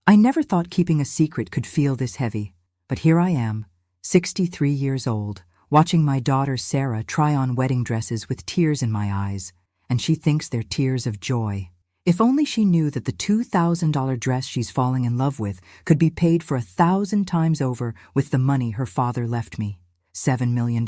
I never thought keeping a secret could feel this heavy, but here I am, 63 years old, watching my daughter Sarah try on wedding dresses with tears in my eyes, and she thinks they're tears of joy. If only she knew that the $2,000 dress she's falling in love with could be paid for 1,000 times over with the money her father left me. $7 million.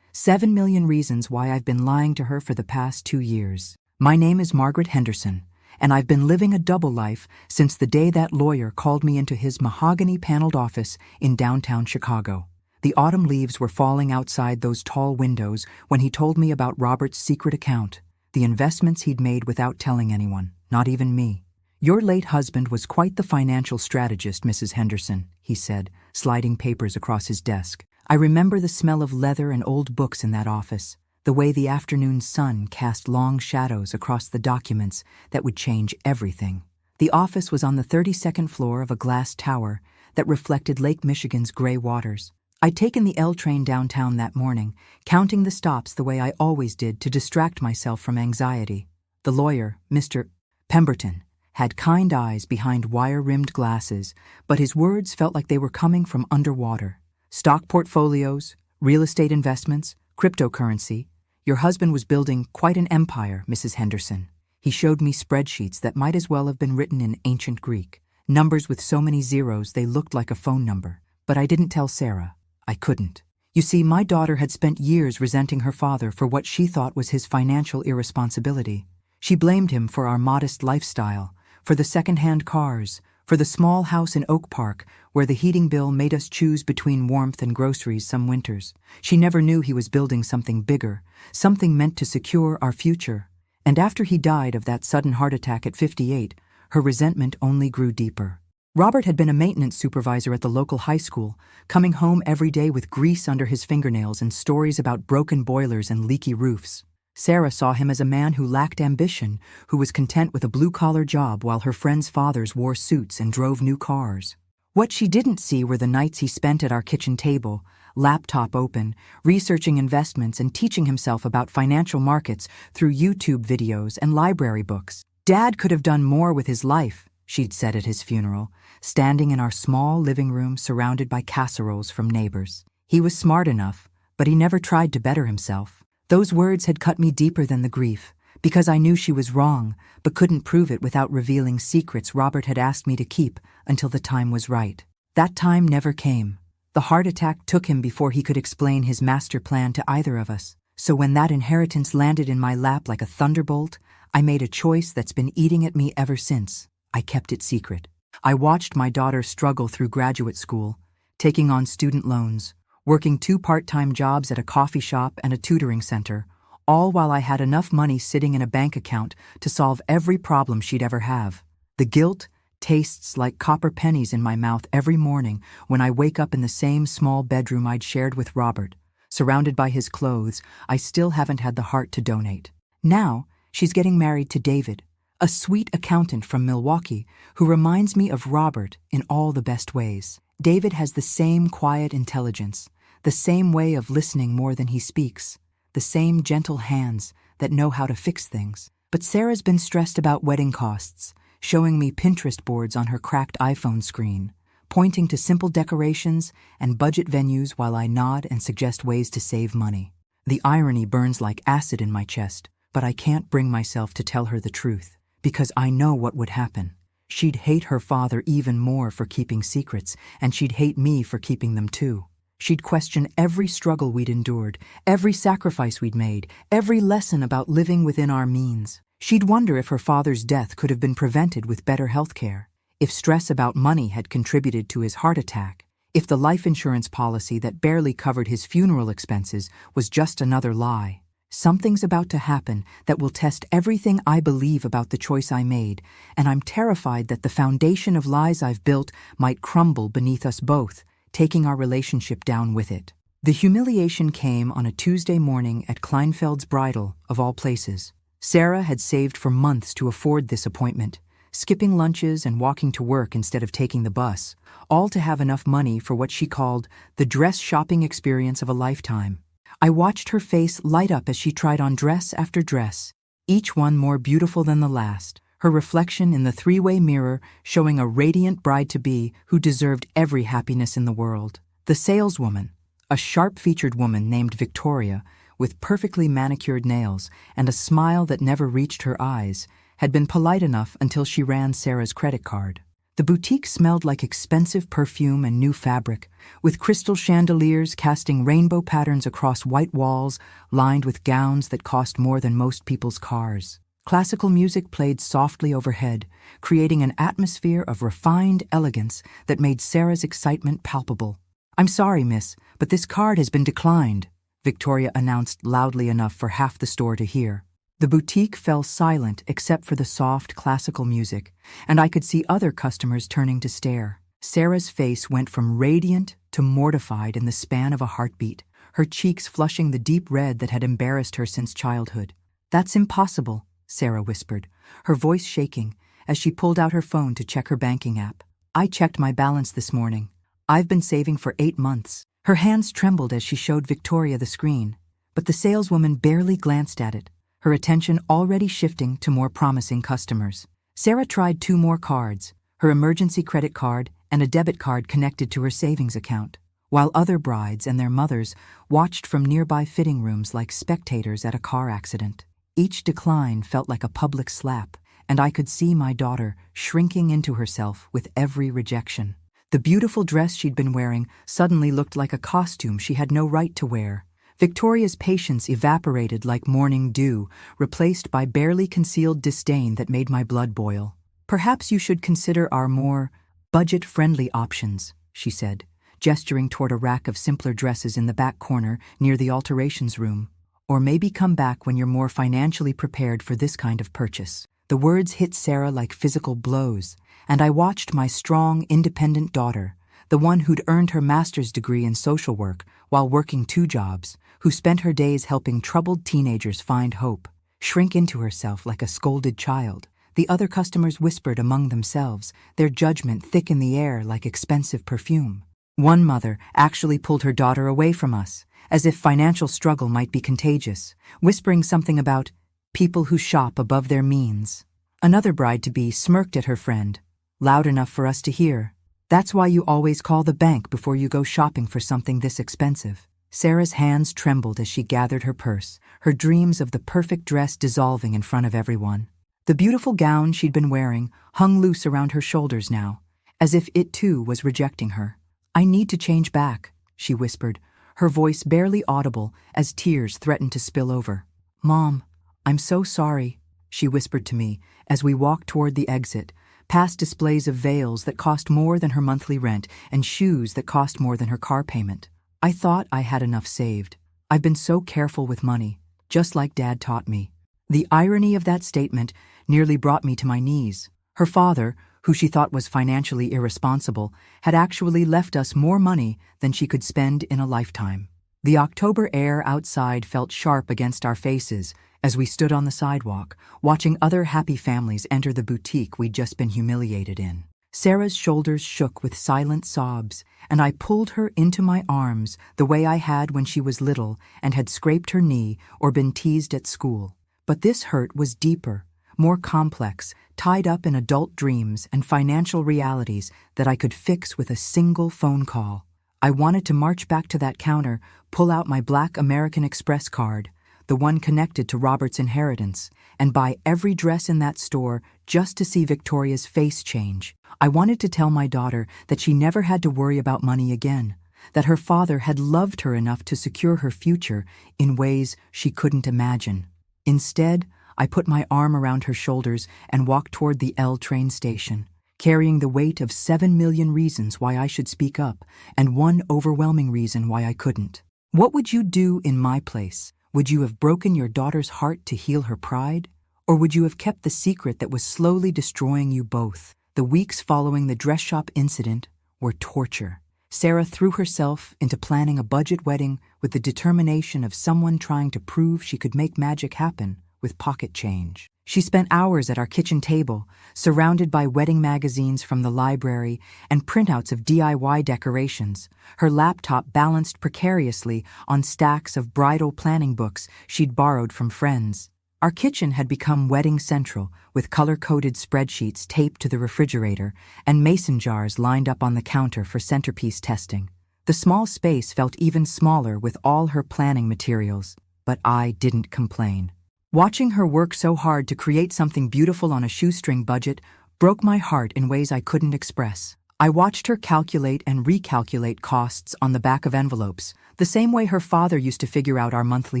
7 million reasons why I've been lying to her for the past 2 years. My name is Margaret Henderson, and I've been living a double life since the day that lawyer called me into his mahogany-paneled office in downtown Chicago. The autumn leaves were falling outside those tall windows when he told me about Robert's secret account, the investments he'd made without telling anyone, not even me. "Your late husband was quite the financial strategist, Mrs. Henderson," he said, sliding papers across his desk. I remember the smell of leather and old books in that office, the way the afternoon sun cast long shadows across the documents that would change everything. The office was on the 32nd floor of a glass tower that reflected Lake Michigan's gray waters. I'd taken the L train downtown that morning, counting the stops the way I always did to distract myself from anxiety. The lawyer, Mr. Pemberton, had kind eyes behind wire-rimmed glasses, but his words felt like they were coming from underwater. Stock portfolios, real estate investments, cryptocurrency. Your husband was building quite an empire, Mrs. Henderson. He showed me spreadsheets that might as well have been written in ancient Greek, numbers with so many zeros they looked like a phone number. But I didn't tell Sarah. I couldn't. You see, my daughter had spent years resenting her father for what she thought was his financial irresponsibility. She blamed him for our modest lifestyle, for the second-hand cars, for the small house in Oak Park where the heating bill made us choose between warmth and groceries some winters. She never knew he was building something bigger, something meant to secure our future. And after he died of that sudden heart attack at 58, her resentment only grew deeper. Robert had been a maintenance supervisor at the local high school, coming home every day with grease under his fingernails and stories about broken boilers and leaky roofs. Sarah saw him as a man who lacked ambition, who was content with a blue-collar job while her friends' fathers wore suits and drove new cars. What she didn't see were the nights he spent at our kitchen table, laptop open, researching investments and teaching himself about financial markets through YouTube videos and library books. "Dad could have done more with his life," she'd said at his funeral, standing in our small living room surrounded by casseroles from neighbors. "He was smart enough, but he never tried to better himself." Those words had cut me deeper than the grief, because I knew she was wrong, but couldn't prove it without revealing secrets Robert had asked me to keep until the time was right. That time never came. The heart attack took him before he could explain his master plan to either of us. So when that inheritance landed in my lap like a thunderbolt, I made a choice that's been eating at me ever since. I kept it secret. I watched my daughter struggle through graduate school, taking on student loans, working 2 part-time jobs at a coffee shop and a tutoring center, all while I had enough money sitting in a bank account to solve every problem she'd ever have. The guilt tastes like copper pennies in my mouth every morning when I wake up in the same small bedroom I'd shared with Robert. Surrounded by his clothes, I still haven't had the heart to donate. Now, she's getting married to David, a sweet accountant from Milwaukee who reminds me of Robert in all the best ways. David has the same quiet intelligence, the same way of listening more than he speaks, the same gentle hands that know how to fix things. But Sarah's been stressed about wedding costs, showing me Pinterest boards on her cracked iPhone screen, pointing to simple decorations and budget venues while I nod and suggest ways to save money. The irony burns like acid in my chest, but I can't bring myself to tell her the truth, because I know what would happen. She'd hate her father even more for keeping secrets, and she'd hate me for keeping them too. She'd question every struggle we'd endured, every sacrifice we'd made, every lesson about living within our means. She'd wonder if her father's death could have been prevented with better health care, if stress about money had contributed to his heart attack, if the life insurance policy that barely covered his funeral expenses was just another lie. Something's about to happen that will test everything I believe about the choice I made, and I'm terrified that the foundation of lies I've built might crumble beneath us both, taking our relationship down with it. The humiliation came on a Tuesday morning at Kleinfeld's bridal, of all places. Sarah had saved for months to afford this appointment, skipping lunches and walking to work instead of taking the bus, all to have enough money for what she called the dress shopping experience of a lifetime. I watched her face light up as she tried on dress after dress, each one more beautiful than the last, her reflection in the three-way mirror showing a radiant bride-to-be who deserved every happiness in the world. The saleswoman, a sharp-featured woman named Victoria, with perfectly manicured nails and a smile that never reached her eyes, had been polite enough until she ran Sarah's credit card. The boutique smelled like expensive perfume and new fabric, with crystal chandeliers casting rainbow patterns across white walls lined with gowns that cost more than most people's cars. Classical music played softly overhead, creating an atmosphere of refined elegance that made Sarah's excitement palpable. "I'm sorry, miss, but this card has been declined," Victoria announced loudly enough for half the store to hear. The boutique fell silent except for the soft classical music, and I could see other customers turning to stare. Sarah's face went from radiant to mortified in the span of a heartbeat, her cheeks flushing the deep red that had embarrassed her since childhood. "That's impossible," Sarah whispered, her voice shaking as she pulled out her phone to check her banking app. "I checked my balance this morning. I've been saving for 8 months. Her hands trembled as she showed Victoria the screen, but the saleswoman barely glanced at it, her attention already shifting to more promising customers. Sarah tried 2 more cards, her emergency credit card and a debit card connected to her savings account, while other brides and their mothers watched from nearby fitting rooms like spectators at a car accident. Each decline felt like a public slap, and I could see my daughter shrinking into herself with every rejection. The beautiful dress she'd been wearing suddenly looked like a costume she had no right to wear. Victoria's patience evaporated like morning dew, replaced by barely concealed disdain that made my blood boil. "Perhaps you should consider our more budget-friendly options," she said, gesturing toward a rack of simpler dresses in the back corner near the alterations room. "Or maybe come back when you're more financially prepared for this kind of purchase." The words hit Sarah like physical blows, and I watched my strong, independent daughter, the one who'd earned her master's degree in social work while working 2 jobs, who spent her days helping troubled teenagers find hope, shrink into herself like a scolded child. The other customers whispered among themselves, their judgment thick in the air like expensive perfume. One mother actually pulled her daughter away from us, as if financial struggle might be contagious, whispering something about people who shop above their means. Another bride-to-be smirked at her friend, loud enough for us to hear. "That's why you always call the bank before you go shopping for something this expensive." Sarah's hands trembled as she gathered her purse, her dreams of the perfect dress dissolving in front of everyone. The beautiful gown she'd been wearing hung loose around her shoulders now, as if it too was rejecting her. "I need to change back," she whispered, her voice barely audible as tears threatened to spill over. "Mom, I'm so sorry," she whispered to me as we walked toward the exit, past displays of veils that cost more than her monthly rent and shoes that cost more than her car payment. I thought I had enough saved. I've been so careful with money, just like Dad taught me. The irony of that statement nearly brought me to my knees. Her father, who she thought was financially irresponsible, had actually left us more money than she could spend in a lifetime. The October air outside felt sharp against our faces as we stood on the sidewalk, watching other happy families enter the boutique we'd just been humiliated in. Sarah's shoulders shook with silent sobs, and I pulled her into my arms the way I had when she was little and had scraped her knee or been teased at school. But this hurt was deeper, more complex, tied up in adult dreams and financial realities that I could fix with a single phone call. I wanted to march back to that counter, pull out my black American Express card, the one connected to Robert's inheritance, and buy every dress in that store just to see Victoria's face change. I wanted to tell my daughter that she never had to worry about money again, that her father had loved her enough to secure her future in ways she couldn't imagine. Instead, I put my arm around her shoulders and walked toward the L train station, carrying the weight of 7 million reasons why I should speak up and one overwhelming reason why I couldn't. What would you do in my place? Would you have broken your daughter's heart to heal her pride? Or would you have kept the secret that was slowly destroying you both? The weeks following the dress shop incident were torture. Sarah threw herself into planning a budget wedding with the determination of someone trying to prove she could make magic happen with pocket change. She spent hours at our kitchen table, surrounded by wedding magazines from the library and printouts of DIY decorations, her laptop balanced precariously on stacks of bridal planning books she'd borrowed from friends. Our kitchen had become wedding central, with color-coded spreadsheets taped to the refrigerator and mason jars lined up on the counter for centerpiece testing. The small space felt even smaller with all her planning materials, but I didn't complain. Watching her work so hard to create something beautiful on a shoestring budget broke my heart in ways I couldn't express. I watched her calculate and recalculate costs on the back of envelopes, the same way her father used to figure out our monthly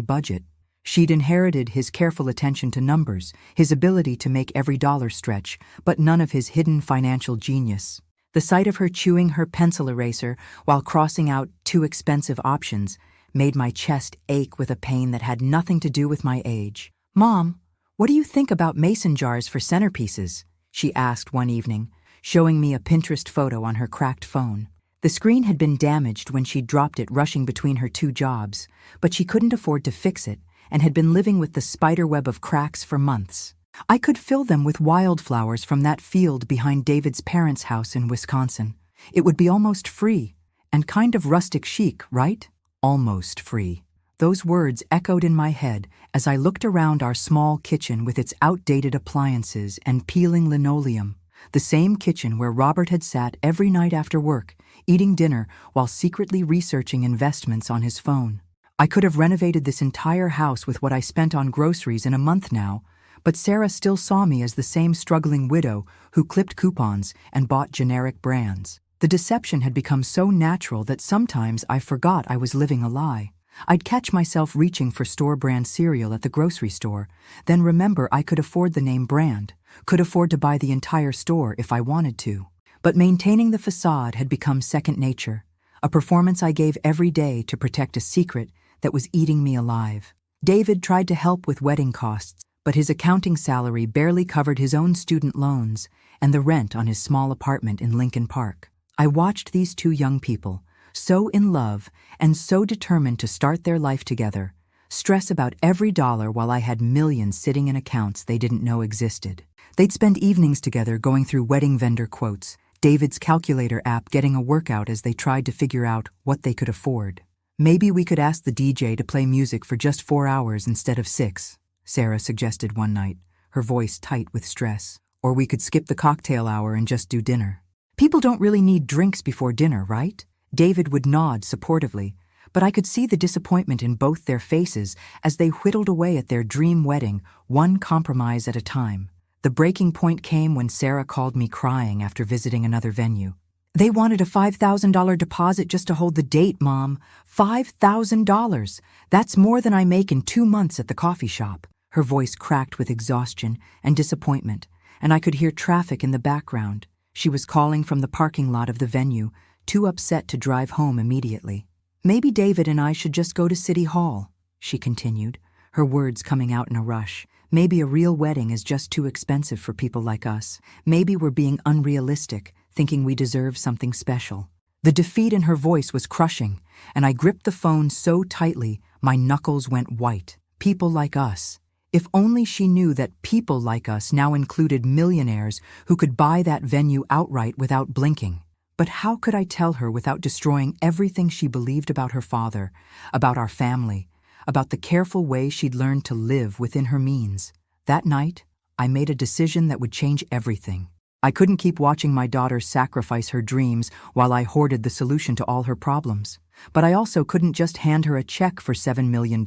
budget. She'd inherited his careful attention to numbers, his ability to make every dollar stretch, but none of his hidden financial genius. The sight of her chewing her pencil eraser while crossing out too expensive options made my chest ache with a pain that had nothing to do with my age. "Mom, what do you think about mason jars for centerpieces?" she asked one evening, showing me a Pinterest photo on her cracked phone. The screen had been damaged when she dropped it rushing between her two jobs, but she couldn't afford to fix it and had been living with the spiderweb of cracks for months. I could fill them with wildflowers from that field behind David's parents' house in Wisconsin. It would be almost free, and kind of rustic chic, right? Almost free. Those words echoed in my head as I looked around our small kitchen with its outdated appliances and peeling linoleum, the same kitchen where Robert had sat every night after work, eating dinner while secretly researching investments on his phone. I could have renovated this entire house with what I spent on groceries in a month now, but Sarah still saw me as the same struggling widow who clipped coupons and bought generic brands. The deception had become so natural that sometimes I forgot I was living a lie. I'd catch myself reaching for store-brand cereal at the grocery store, then remember I could afford the name brand, could afford to buy the entire store if I wanted to. But maintaining the facade had become second nature, a performance I gave every day to protect a secret that was eating me alive. David tried to help with wedding costs, but his accounting salary barely covered his own student loans and the rent on his small apartment in Lincoln Park. I watched these two young people, so in love and so determined to start their life together, stress about every dollar while I had millions sitting in accounts they didn't know existed. They'd spend evenings together going through wedding vendor quotes, David's calculator app getting a workout as they tried to figure out what they could afford. "Maybe we could ask the DJ to play music for just 4 hours instead of 6, Sarah suggested one night, her voice tight with stress. "Or we could skip the cocktail hour and just do dinner." "People don't really need drinks before dinner, right?" David would nod supportively, but I could see the disappointment in both their faces as they whittled away at their dream wedding, one compromise at a time. The breaking point came when Sarah called me crying after visiting another venue. "They wanted a $5,000 deposit just to hold the date, Mom. $5,000. That's more than I make in 2 months at the coffee shop." Her voice cracked with exhaustion and disappointment, and I could hear traffic in the background. She was calling from the parking lot of the venue, too upset to drive home immediately. "Maybe David and I should just go to City Hall," she continued, her words coming out in a rush. "Maybe a real wedding is just too expensive for people like us. Maybe we're being unrealistic, thinking we deserve something special." The defeat in her voice was crushing, and I gripped the phone so tightly my knuckles went white. People like us. If only she knew that people like us now included millionaires who could buy that venue outright without blinking. But how could I tell her without destroying everything she believed about her father, about our family, about the careful way she'd learned to live within her means? That night, I made a decision that would change everything. I couldn't keep watching my daughter sacrifice her dreams while I hoarded the solution to all her problems. But I also couldn't just hand her a check for $7 million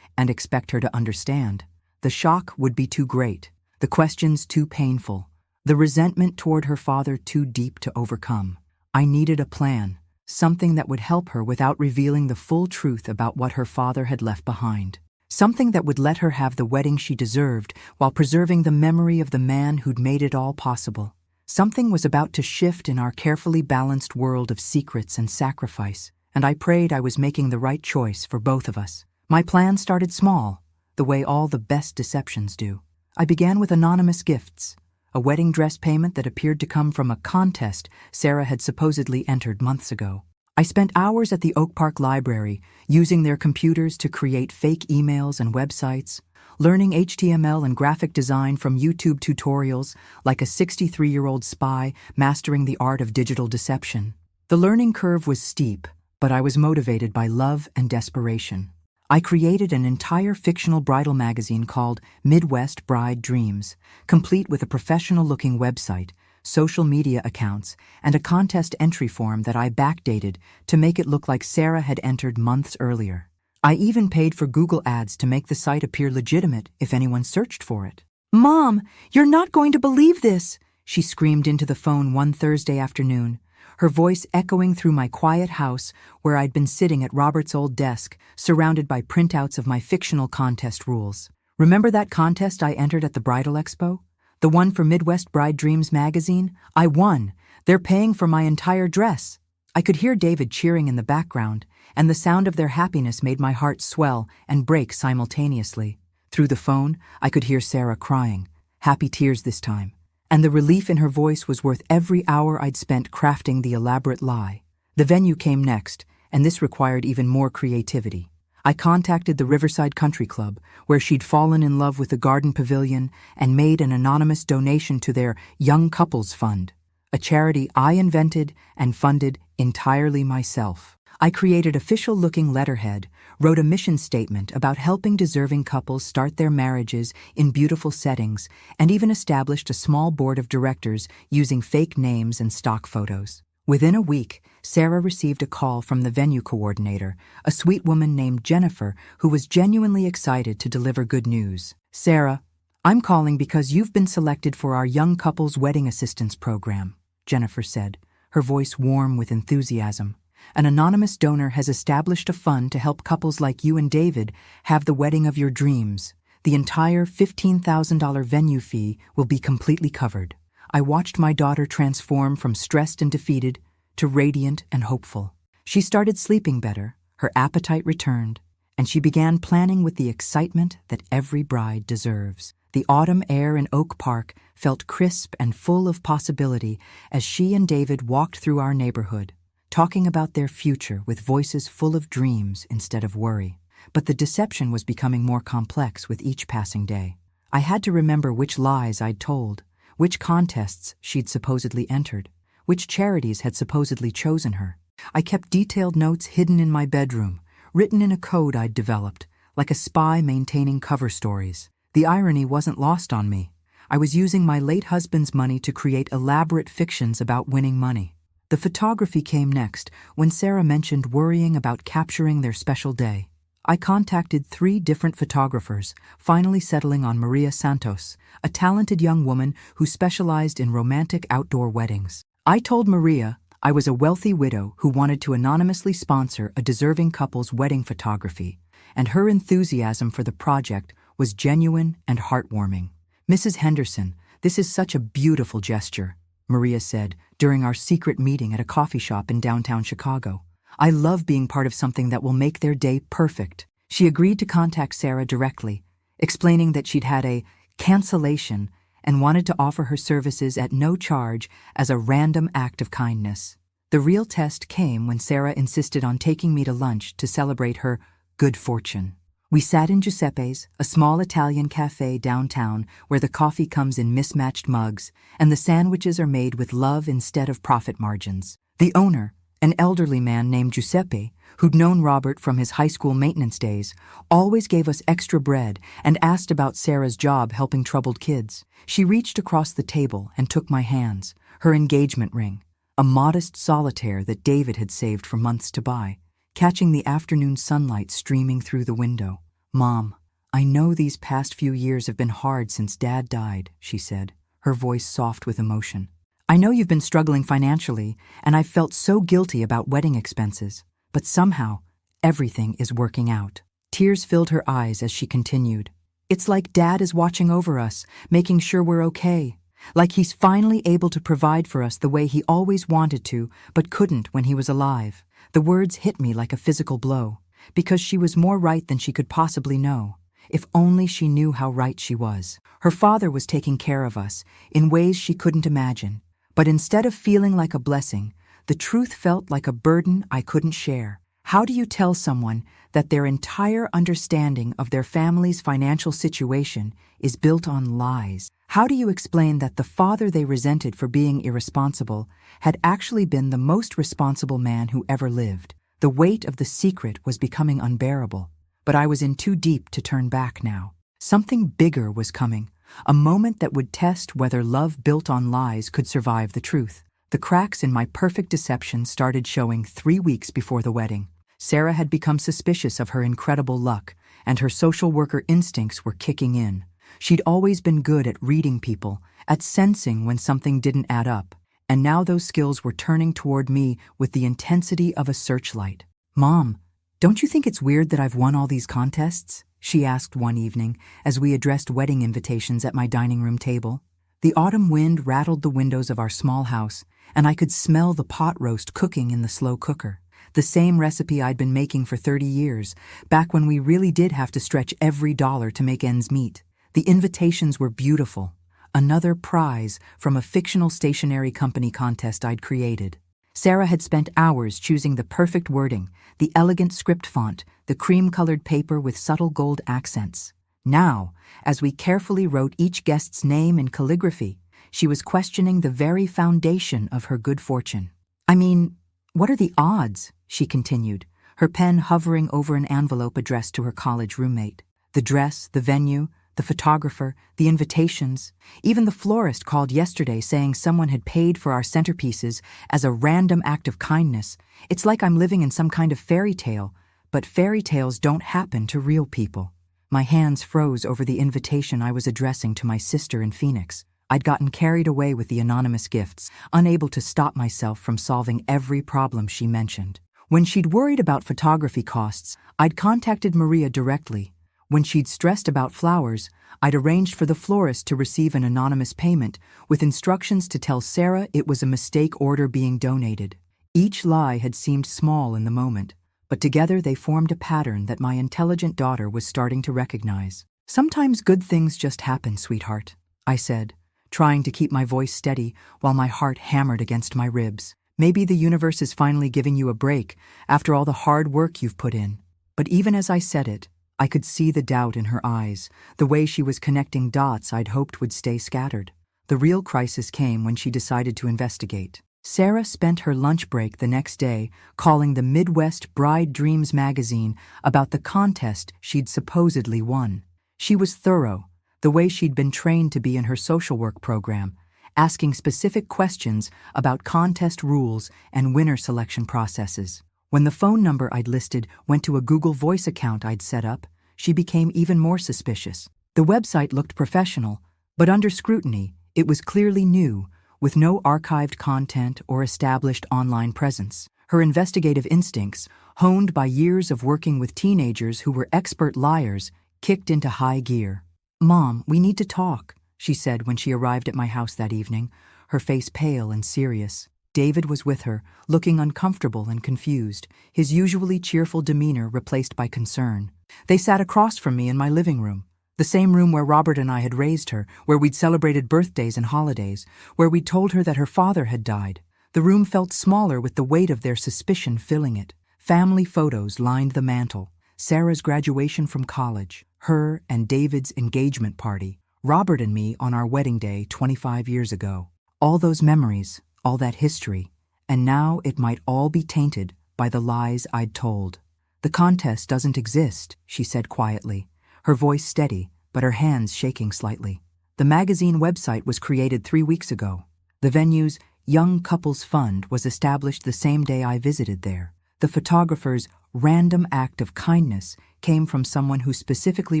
and expect her to understand. The shock would be too great, the questions too painful, the resentment toward her father too deep to overcome. I needed a plan, something that would help her without revealing the full truth about what her father had left behind. Something that would let her have the wedding she deserved while preserving the memory of the man who'd made it all possible. Something was about to shift in our carefully balanced world of secrets and sacrifice, and I prayed I was making the right choice for both of us. My plan started small, the way all the best deceptions do. I began with anonymous gifts, a wedding dress payment that appeared to come from a contest Sarah had supposedly entered months ago. I spent hours at the Oak Park Library, using their computers to create fake emails and websites, learning HTML and graphic design from YouTube tutorials like a 63-year-old spy mastering the art of digital deception. The learning curve was steep, but I was motivated by love and desperation. I created an entire fictional bridal magazine called Midwest Bride Dreams, complete with a professional-looking website, social media accounts, and a contest entry form that I backdated to make it look like Sarah had entered months earlier. I even paid for Google Ads to make the site appear legitimate if anyone searched for it. "Mom, you're not going to believe this!" she screamed into the phone one Thursday afternoon, her voice echoing through my quiet house where I'd been sitting at Robert's old desk, surrounded by printouts of my fictional contest rules. "Remember that contest I entered at the Bridal Expo? The one for Midwest Bride Dreams magazine? I won. They're paying for my entire dress." I could hear David cheering in the background, and the sound of their happiness made my heart swell and break simultaneously. Through the phone, I could hear Sarah crying, happy tears this time, and the relief in her voice was worth every hour I'd spent crafting the elaborate lie. The venue came next, and this required even more creativity. I contacted the Riverside Country Club, where she'd fallen in love with the garden pavilion, and made an anonymous donation to their Young Couples Fund, a charity I invented and funded entirely myself. I created official-looking letterhead, wrote a mission statement about helping deserving couples start their marriages in beautiful settings, and even established a small board of directors using fake names and stock photos. Within a week, Sarah received a call from the venue coordinator, a sweet woman named Jennifer who was genuinely excited to deliver good news. "Sarah, I'm calling because you've been selected for our Young Couples Wedding Assistance Program," Jennifer said, her voice warm with enthusiasm. "An anonymous donor has established a fund to help couples like you and David have the wedding of your dreams. The entire $15,000 venue fee will be completely covered." I watched my daughter transform from stressed and defeated to radiant and hopeful. She started sleeping better, her appetite returned, and she began planning with the excitement that every bride deserves. The autumn air in Oak Park felt crisp and full of possibility as she and David walked through our neighborhood, talking about their future with voices full of dreams instead of worry. But the deception was becoming more complex with each passing day. I had to remember which lies I'd told, which contests she'd supposedly entered, which charities had supposedly chosen her. I kept detailed notes hidden in my bedroom, written in a code I'd developed, like a spy maintaining cover stories. The irony wasn't lost on me. I was using my late husband's money to create elaborate fictions about winning money. The photography came next, when Sarah mentioned worrying about capturing their special day. I contacted 3 different photographers, finally settling on Maria Santos, a talented young woman who specialized in romantic outdoor weddings. I told Maria I was a wealthy widow who wanted to anonymously sponsor a deserving couple's wedding photography, and her enthusiasm for the project was genuine and heartwarming. "Mrs. Henderson, this is such a beautiful gesture," Maria said during our secret meeting at a coffee shop in downtown Chicago. "I love being part of something that will make their day perfect." She agreed to contact Sarah directly, explaining that she'd had a cancellation and wanted to offer her services at no charge as a random act of kindness. The real test came when Sarah insisted on taking me to lunch to celebrate her good fortune. We sat in Giuseppe's, a small Italian cafe downtown where the coffee comes in mismatched mugs and the sandwiches are made with love instead of profit margins. The owner, an elderly man named Giuseppe, who'd known Robert from his high school maintenance days, always gave us extra bread and asked about Sarah's job helping troubled kids. She reached across the table and took my hands, her engagement ring, a modest solitaire that David had saved for months to buy, catching the afternoon sunlight streaming through the window. "Mom, I know these past few years have been hard since Dad died," she said, her voice soft with emotion. "I know you've been struggling financially, and I've felt so guilty about wedding expenses, but somehow everything is working out." Tears filled her eyes as she continued. "It's like Dad is watching over us, making sure we're okay. Like he's finally able to provide for us the way he always wanted to, but couldn't when he was alive." The words hit me like a physical blow, because she was more right than she could possibly know. If only she knew how right she was. Her father was taking care of us in ways she couldn't imagine, but instead of feeling like a blessing, the truth felt like a burden I couldn't share. How do you tell someone that their entire understanding of their family's financial situation is built on lies? How do you explain that the father they resented for being irresponsible had actually been the most responsible man who ever lived? The weight of the secret was becoming unbearable, but I was in too deep to turn back now. Something bigger was coming, a moment that would test whether love built on lies could survive the truth. The cracks in my perfect deception started showing 3 weeks before the wedding. Sarah had become suspicious of her incredible luck, and her social worker instincts were kicking in. She'd always been good at reading people, at sensing when something didn't add up, and now those skills were turning toward me with the intensity of a searchlight. "Mom, don't you think it's weird that I've won all these contests?" she asked one evening as we addressed wedding invitations at my dining room table. The autumn wind rattled the windows of our small house, and I could smell the pot roast cooking in the slow cooker. The same recipe I'd been making for 30 years, back when we really did have to stretch every dollar to make ends meet. The invitations were beautiful, another prize from a fictional stationery company contest I'd created. Sarah had spent hours choosing the perfect wording, the elegant script font, the cream-colored paper with subtle gold accents. Now, as we carefully wrote each guest's name in calligraphy, she was questioning the very foundation of her good fortune. "I mean, what are the odds?" she continued, her pen hovering over an envelope addressed to her college roommate. "The dress, the venue, the photographer, the invitations. Even the florist called yesterday saying someone had paid for our centerpieces as a random act of kindness. It's like I'm living in some kind of fairy tale, but fairy tales don't happen to real people." My hands froze over the invitation I was addressing to my sister in Phoenix. I'd gotten carried away with the anonymous gifts, unable to stop myself from solving every problem she mentioned. When she'd worried about photography costs, I'd contacted Maria directly. When she'd stressed about flowers, I'd arranged for the florist to receive an anonymous payment with instructions to tell Sarah it was a mistake order being donated. Each lie had seemed small in the moment, but together they formed a pattern that my intelligent daughter was starting to recognize. "Sometimes good things just happen, sweetheart," I said, trying to keep my voice steady while my heart hammered against my ribs. "Maybe the universe is finally giving you a break after all the hard work you've put in." But even as I said it, I could see the doubt in her eyes, the way she was connecting dots I'd hoped would stay scattered. The real crisis came when she decided to investigate. Sarah spent her lunch break the next day calling the Midwest Bride Dreams magazine about the contest she'd supposedly won. She was thorough, the way she'd been trained to be in her social work program, asking specific questions about contest rules and winner selection processes. When the phone number I'd listed went to a Google Voice account I'd set up, she became even more suspicious. The website looked professional, but under scrutiny, it was clearly new, with no archived content or established online presence. Her investigative instincts, honed by years of working with teenagers who were expert liars, kicked into high gear. "Mom, we need to talk," she said when she arrived at my house that evening, her face pale and serious. David was with her, looking uncomfortable and confused, his usually cheerful demeanor replaced by concern. They sat across from me in my living room, the same room where Robert and I had raised her, where we'd celebrated birthdays and holidays, where we'd told her that her father had died. The room felt smaller with the weight of their suspicion filling it. Family photos lined the mantel. Sarah's graduation from college, her and David's engagement party, Robert and me on our wedding day 25 years ago. All those memories, all that history, and now it might all be tainted by the lies I'd told. "The contest doesn't exist," she said quietly, her voice steady, but her hands shaking slightly. "The magazine website was created 3 weeks ago. The venue's Young Couples Fund was established the same day I visited there. The photographer's random act of kindness came from someone who specifically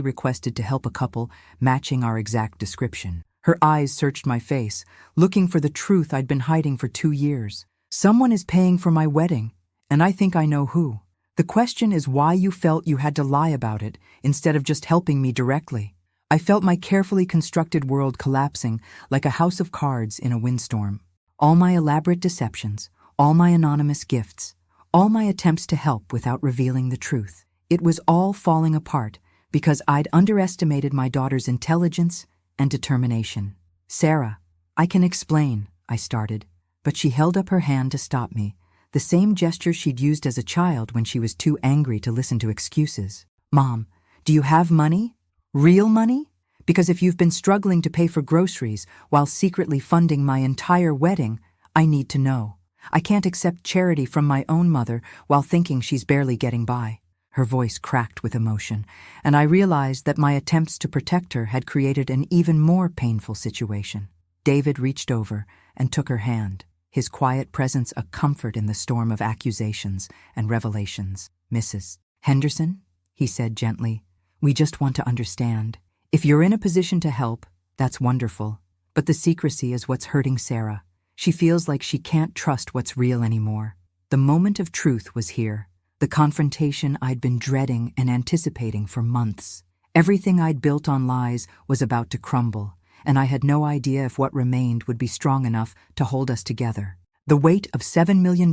requested to help a couple matching our exact description." Her eyes searched my face, looking for the truth I'd been hiding for 2 years. "Someone is paying for my wedding, and I think I know who. The question is why you felt you had to lie about it instead of just helping me directly." I felt my carefully constructed world collapsing like a house of cards in a windstorm. All my elaborate deceptions, all my anonymous gifts, all my attempts to help without revealing the truth. It was all falling apart because I'd underestimated my daughter's intelligence and determination. "Sarah, I can explain," I started, but she held up her hand to stop me, the same gesture she'd used as a child when she was too angry to listen to excuses. "Mom, do you have money? Real money? Because if you've been struggling to pay for groceries while secretly funding my entire wedding, I need to know. I can't accept charity from my own mother while thinking she's barely getting by." Her voice cracked with emotion, and I realized that my attempts to protect her had created an even more painful situation. David reached over and took her hand, his quiet presence a comfort in the storm of accusations and revelations. "Mrs. Henderson," he said gently, "we just want to understand. If you're in a position to help, that's wonderful. But the secrecy is what's hurting Sarah. She feels like she can't trust what's real anymore." The moment of truth was here, the confrontation I'd been dreading and anticipating for months. Everything I'd built on lies was about to crumble, and I had no idea if what remained would be strong enough to hold us together. The weight of $7 million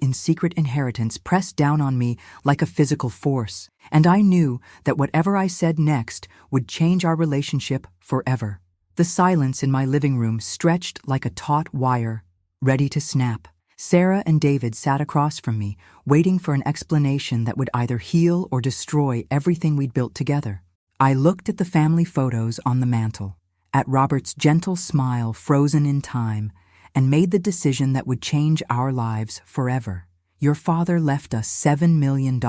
in secret inheritance pressed down on me like a physical force, and I knew that whatever I said next would change our relationship forever. The silence in my living room stretched like a taut wire, ready to snap. Sarah and David sat across from me, waiting for an explanation that would either heal or destroy everything we'd built together. I looked at the family photos on the mantel, at Robert's gentle smile frozen in time, and made the decision that would change our lives forever. "Your father left us $7 million,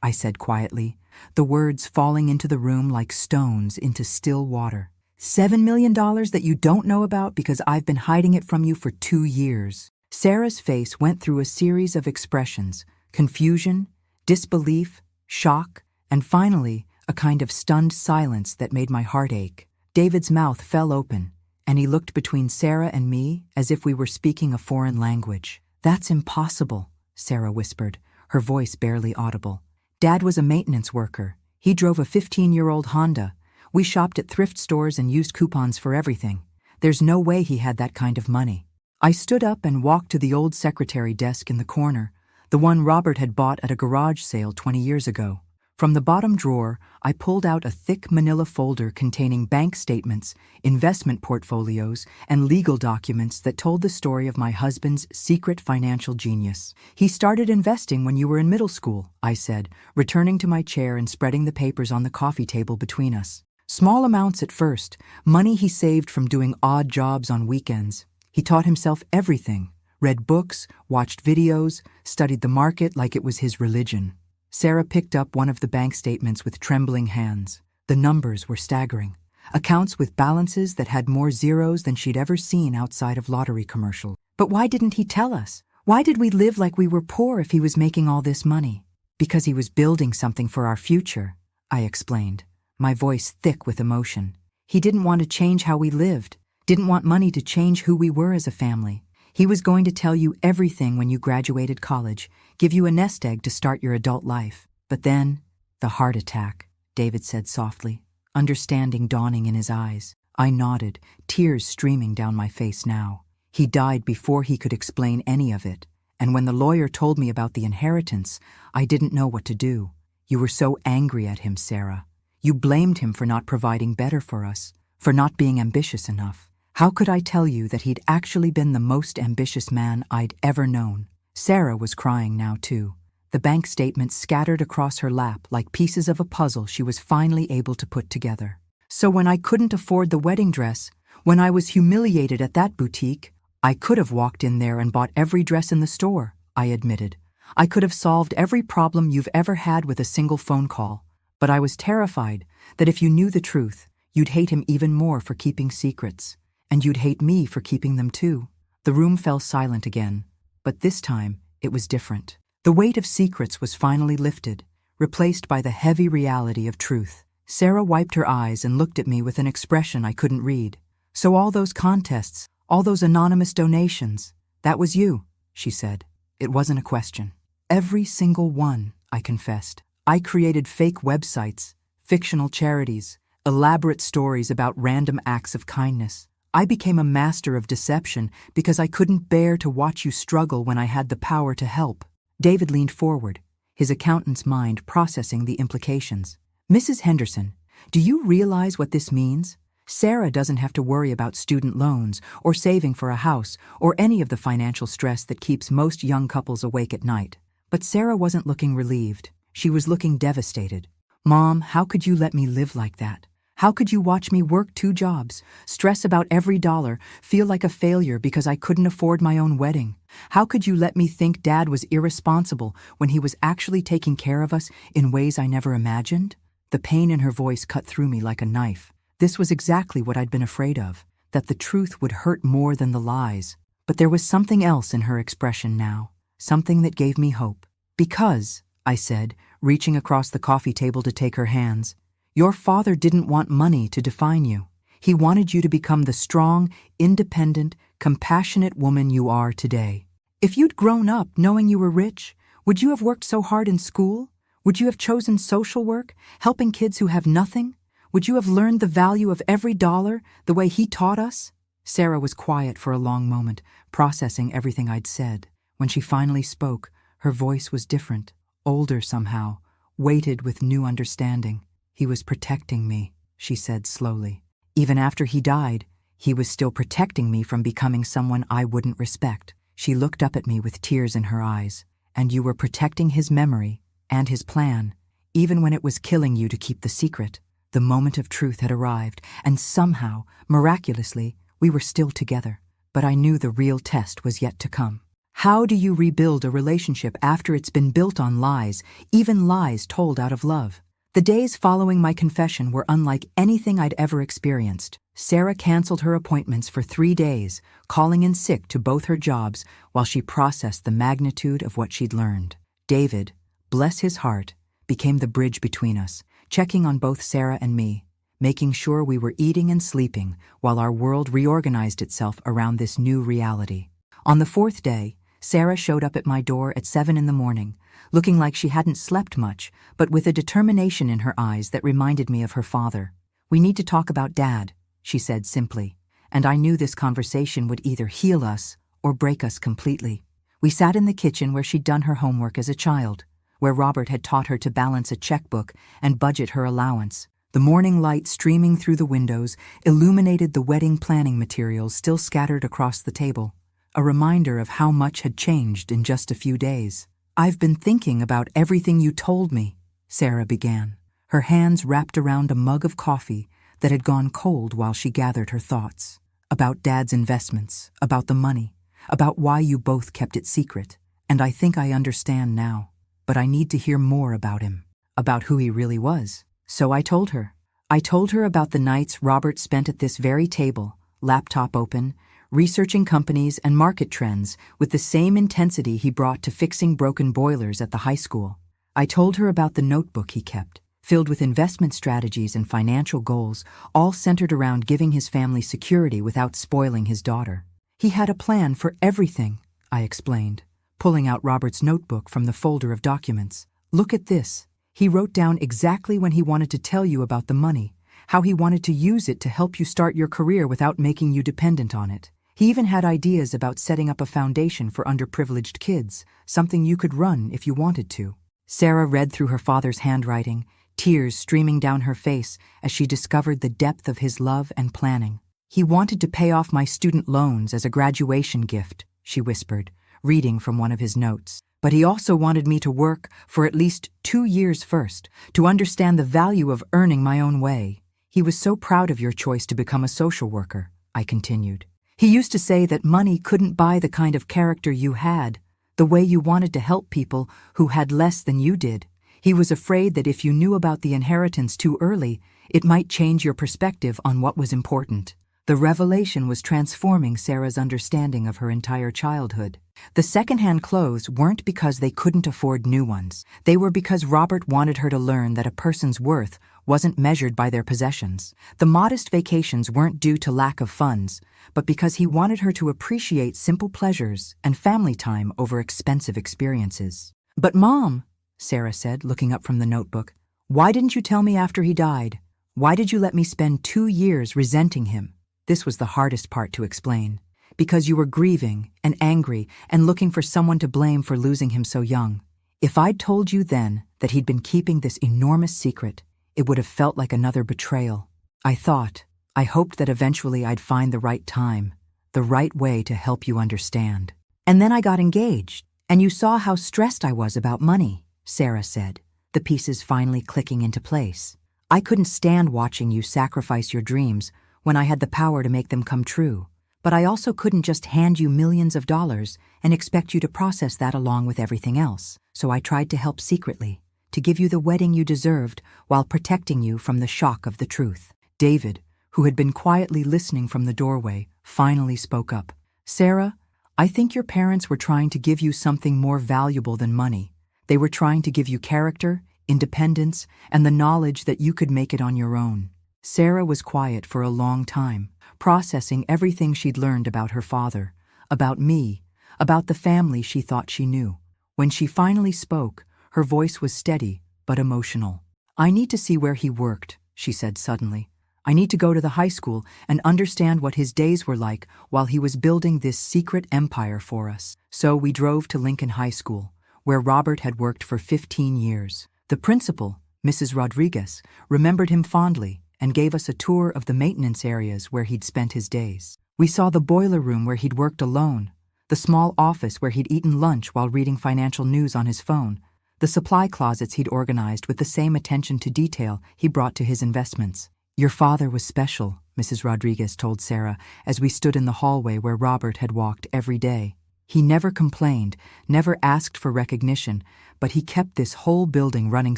I said quietly, the words falling into the room like stones into still water. $7 million that you don't know about because I've been hiding it from you for 2 years. Sarah's face went through a series of expressions: confusion, disbelief, shock, and finally, a kind of stunned silence that made my heart ache. David's mouth fell open, and he looked between Sarah and me as if we were speaking a foreign language. "That's impossible," Sarah whispered, her voice barely audible. "Dad was a maintenance worker. He drove a 15-year-old Honda. We shopped at thrift stores and used coupons for everything. There's no way he had that kind of money." I stood up and walked to the old secretary desk in the corner, the one Robert had bought at a garage sale 20 years ago. From the bottom drawer, I pulled out a thick manila folder containing bank statements, investment portfolios, and legal documents that told the story of my husband's secret financial genius. "He started investing when you were in middle school," I said, returning to my chair and spreading the papers on the coffee table between us. "Small amounts at first, money he saved from doing odd jobs on weekends. He taught himself everything, read books, watched videos, studied the market like it was his religion." Sarah picked up one of the bank statements with trembling hands. The numbers were staggering. Accounts with balances that had more zeros than she'd ever seen outside of lottery commercials. "But why didn't he tell us? Why did we live like we were poor if he was making all this money?" "Because he was building something for our future," I explained, my voice thick with emotion. "He didn't want to change how we lived. Didn't want money to change who we were as a family. He was going to tell you everything when you graduated college, give you a nest egg to start your adult life. But then, the heart attack," David said softly, understanding dawning in his eyes. I nodded, tears streaming down my face now. "He died before he could explain any of it, and when the lawyer told me about the inheritance, I didn't know what to do. You were so angry at him, Sarah. You blamed him for not providing better for us, for not being ambitious enough. How could I tell you that he'd actually been the most ambitious man I'd ever known?" Sarah was crying now, too. The bank statements scattered across her lap like pieces of a puzzle she was finally able to put together. "So when I couldn't afford the wedding dress, when I was humiliated at that boutique, I could have walked in there and bought every dress in the store," I admitted. "I could have solved every problem you've ever had with a single phone call. But I was terrified that if you knew the truth, you'd hate him even more for keeping secrets. And you'd hate me for keeping them too." The room fell silent again, but this time it was different. The weight of secrets was finally lifted, replaced by the heavy reality of truth. Sarah wiped her eyes and looked at me with an expression I couldn't read. "So all those contests, all those anonymous donations, that was you," she said. It wasn't a question. "Every single one," I confessed. "I created fake websites, fictional charities, elaborate stories about random acts of kindness. I became a master of deception because I couldn't bear to watch you struggle when I had the power to help." David leaned forward, his accountant's mind processing the implications. "Mrs. Henderson, do you realize what this means? Sarah doesn't have to worry about student loans or saving for a house or any of the financial stress that keeps most young couples awake at night." But Sarah wasn't looking relieved. She was looking devastated. "Mom, how could you let me live like that? How could you watch me work 2 jobs, stress about every dollar, feel like a failure because I couldn't afford my own wedding? How could you let me think Dad was irresponsible when he was actually taking care of us in ways I never imagined? The pain in her voice cut through me like a knife. This was exactly what I'd been afraid of, that the truth would hurt more than the lies. But there was something else in her expression now, something that gave me hope. Because, I said, reaching across the coffee table to take her hands, your father didn't want money to define you. He wanted you to become the strong, independent, compassionate woman you are today. If you'd grown up knowing you were rich, would you have worked so hard in school? Would you have chosen social work, helping kids who have nothing? Would you have learned the value of every dollar the way he taught us? Sarah was quiet for a long moment, processing everything I'd said. When she finally spoke, her voice was different, older somehow, weighted with new understanding. He was protecting me, she said slowly. Even after he died, he was still protecting me from becoming someone I wouldn't respect. She looked up at me with tears in her eyes. And you were protecting his memory and his plan, even when it was killing you to keep the secret. The moment of truth had arrived, and somehow, miraculously, we were still together. But I knew the real test was yet to come. How do you rebuild a relationship after it's been built on lies, even lies told out of love? The days following my confession were unlike anything I'd ever experienced. Sarah canceled her appointments for 3 days, calling in sick to both her jobs while she processed the magnitude of what she'd learned. David, bless his heart, became the bridge between us, checking on both Sarah and me, making sure we were eating and sleeping while our world reorganized itself around this new reality. On the 4th day, Sarah showed up at my door at 7 in the morning, looking like she hadn't slept much, but with a determination in her eyes that reminded me of her father. "We need to talk about Dad," she said simply, and I knew this conversation would either heal us or break us completely. We sat in the kitchen where she'd done her homework as a child, where Robert had taught her to balance a checkbook and budget her allowance. The morning light streaming through the windows illuminated the wedding planning materials still scattered across the table, a reminder of how much had changed in just a few days. "I've been thinking about everything you told me," Sarah began, her hands wrapped around a mug of coffee that had gone cold while she gathered her thoughts. "About Dad's investments, about the money, about why you both kept it secret. And I think I understand now. But I need to hear more about him, about who he really was." So I told her. I told her about the nights Robert spent at this very table, laptop open, researching companies and market trends with the same intensity he brought to fixing broken boilers at the high school. I told her about the notebook he kept, filled with investment strategies and financial goals, all centered around giving his family security without spoiling his daughter. He had a plan for everything, I explained, pulling out Robert's notebook from the folder of documents. "Look at this. He wrote down exactly when he wanted to tell you about the money, how he wanted to use it to help you start your career without making you dependent on it. He even had ideas about setting up a foundation for underprivileged kids, something you could run if you wanted to." Sarah read through her father's handwriting, tears streaming down her face as she discovered the depth of his love and planning. "He wanted to pay off my student loans as a graduation gift," she whispered, reading from one of his notes. "But he also wanted me to work for at least 2 years first, to understand the value of earning my own way. He was so proud of your choice to become a social worker," I continued. "He used to say that money couldn't buy the kind of character you had, the way you wanted to help people who had less than you did. He was afraid that if you knew about the inheritance too early, it might change your perspective on what was important." The revelation was transforming Sarah's understanding of her entire childhood. The second-hand clothes weren't because they couldn't afford new ones. They were because Robert wanted her to learn that a person's worth wasn't measured by their possessions. The modest vacations weren't due to lack of funds, but because he wanted her to appreciate simple pleasures and family time over expensive experiences. "But Mom," Sarah said, looking up from the notebook, "why didn't you tell me after he died? Why did you let me spend 2 years resenting him?" This was the hardest part to explain. "Because you were grieving and angry and looking for someone to blame for losing him so young. If I'd told you then that he'd been keeping this enormous secret, it would have felt like another betrayal. I hoped that eventually I'd find the right time, the right way to help you understand. And then I got engaged, and you saw how stressed I was about money," Sarah said, the pieces finally clicking into place. "I couldn't stand watching you sacrifice your dreams when I had the power to make them come true. But I also couldn't just hand you millions of dollars and expect you to process that along with everything else. So I tried to help secretly, to give you the wedding you deserved while protecting you from the shock of the truth. David, who had been quietly listening from the doorway, finally spoke up. Sarah, I think your parents were trying to give you something more valuable than money. They were trying to give you character, independence, and the knowledge that you could make it on your own. Sarah was quiet for a long time, processing everything she'd learned about her father, about me, about the family she thought she knew. When she finally spoke, her voice was steady but emotional. I need to see where he worked, she said suddenly. I need to go to the high school and understand what his days were like while he was building this secret empire for us. So we drove to Lincoln High School, where Robert had worked for 15 years. The principal, Mrs. Rodriguez, remembered him fondly and gave us a tour of the maintenance areas where he'd spent his days. We saw the boiler room where he'd worked alone, the small office where he'd eaten lunch while reading financial news on his phone, the supply closets he'd organized with the same attention to detail he brought to his investments. Your father was special, Mrs. Rodriguez told Sarah as we stood in the hallway where Robert had walked every day. He never complained, never asked for recognition, but he kept this whole building running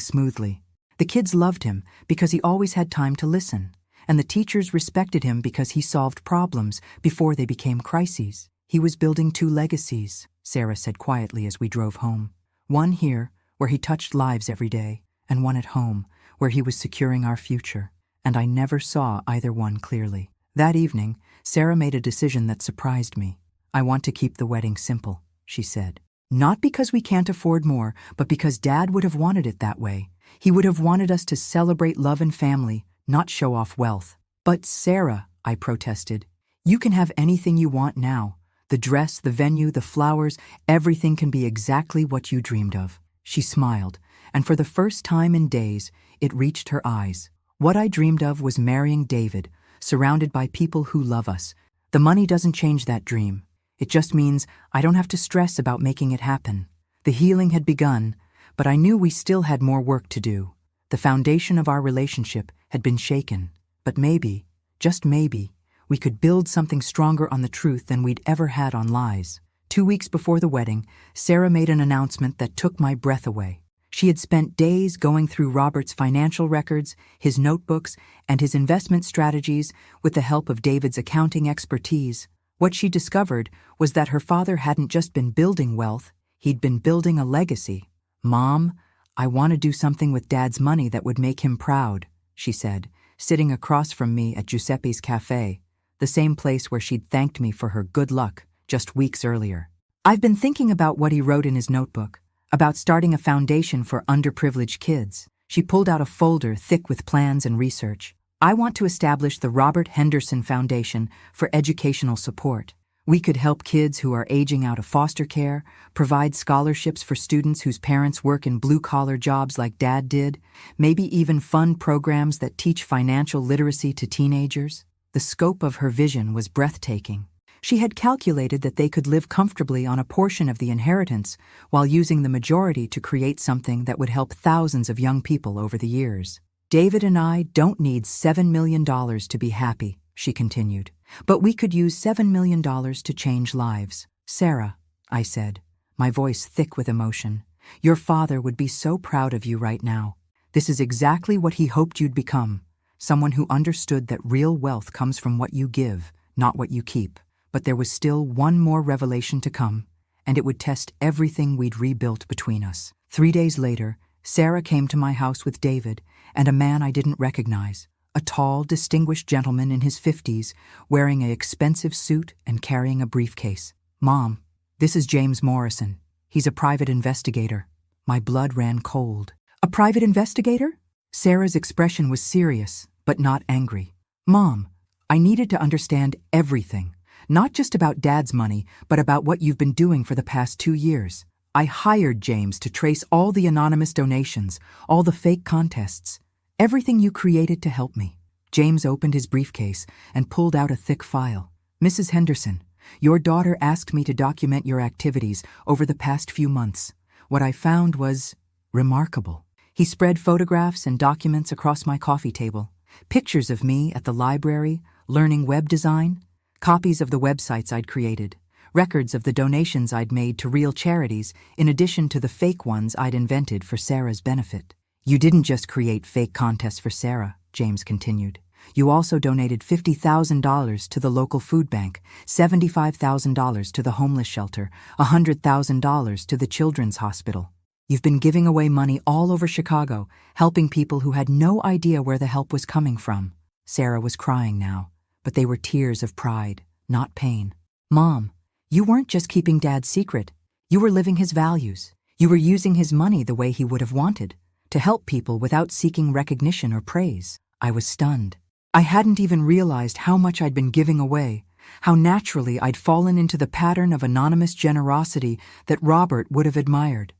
smoothly. The kids loved him because he always had time to listen, and the teachers respected him because he solved problems before they became crises. He was building two legacies, Sarah said quietly as we drove home. One here, where he touched lives every day, and one at home, where he was securing our future. And I never saw either one clearly. That evening, Sarah made a decision that surprised me. I want to keep the wedding simple, she said. Not because we can't afford more, but because Dad would have wanted it that way. He would have wanted us to celebrate love and family, not show off wealth. But Sarah, I protested, you can have anything you want now. The dress, the venue, the flowers, everything can be exactly what you dreamed of. She smiled, and for the first time in days, it reached her eyes. What I dreamed of was marrying David, surrounded by people who love us. The money doesn't change that dream. It just means I don't have to stress about making it happen. The healing had begun, but I knew we still had more work to do. The foundation of our relationship had been shaken, but maybe, just maybe, we could build something stronger on the truth than we'd ever had on lies. 2 weeks before the wedding, Sarah made an announcement that took my breath away. She had spent days going through Robert's financial records, his notebooks, and his investment strategies with the help of David's accounting expertise. What she discovered was that her father hadn't just been building wealth, he'd been building a legacy. Mom, I want to do something with Dad's money that would make him proud, she said, sitting across from me at Giuseppe's Cafe, the same place where she'd thanked me for her good luck just weeks earlier. I've been thinking about what he wrote in his notebook, about starting a foundation for underprivileged kids. She pulled out a folder thick with plans and research. I want to establish the Robert Henderson Foundation for educational support. We could help kids who are aging out of foster care, provide scholarships for students whose parents work in blue-collar jobs like Dad did, maybe even fund programs that teach financial literacy to teenagers. The scope of her vision was breathtaking. She had calculated that they could live comfortably on a portion of the inheritance while using the majority to create something that would help thousands of young people over the years. David and I don't need $7 million to be happy, she continued, but we could use $7 million to change lives. Sarah, I said, my voice thick with emotion, your father would be so proud of you right now. This is exactly what he hoped you'd become, someone who understood that real wealth comes from what you give, not what you keep. But there was still one more revelation to come, and it would test everything we'd rebuilt between us. 3 days later, Sarah came to my house with David and a man I didn't recognize, a tall, distinguished gentleman in his 50s, wearing an expensive suit and carrying a briefcase. Mom, this is James Morrison. He's a private investigator. My blood ran cold. A private investigator? Sarah's expression was serious, but not angry. Mom, I needed to understand everything. Not just about Dad's money, but about what you've been doing for the past 2 years. I hired James to trace all the anonymous donations, all the fake contests, everything you created to help me. James opened his briefcase and pulled out a thick file. Mrs. Henderson, your daughter asked me to document your activities over the past few months. What I found was remarkable. He spread photographs and documents across my coffee table, pictures of me at the library, learning web design, copies of the websites I'd created, records of the donations I'd made to real charities in addition to the fake ones I'd invented for Sarah's benefit. You didn't just create fake contests for Sarah, James continued. You also donated $50,000 to the local food bank, $75,000 to the homeless shelter, $100,000 to the children's hospital. You've been giving away money all over Chicago, helping people who had no idea where the help was coming from. Sarah was crying now, but they were tears of pride, not pain. Mom, you weren't just keeping Dad's secret. You were living his values. You were using his money the way he would have wanted, to help people without seeking recognition or praise. I was stunned. I hadn't even realized how much I'd been giving away, how naturally I'd fallen into the pattern of anonymous generosity that Robert would have admired.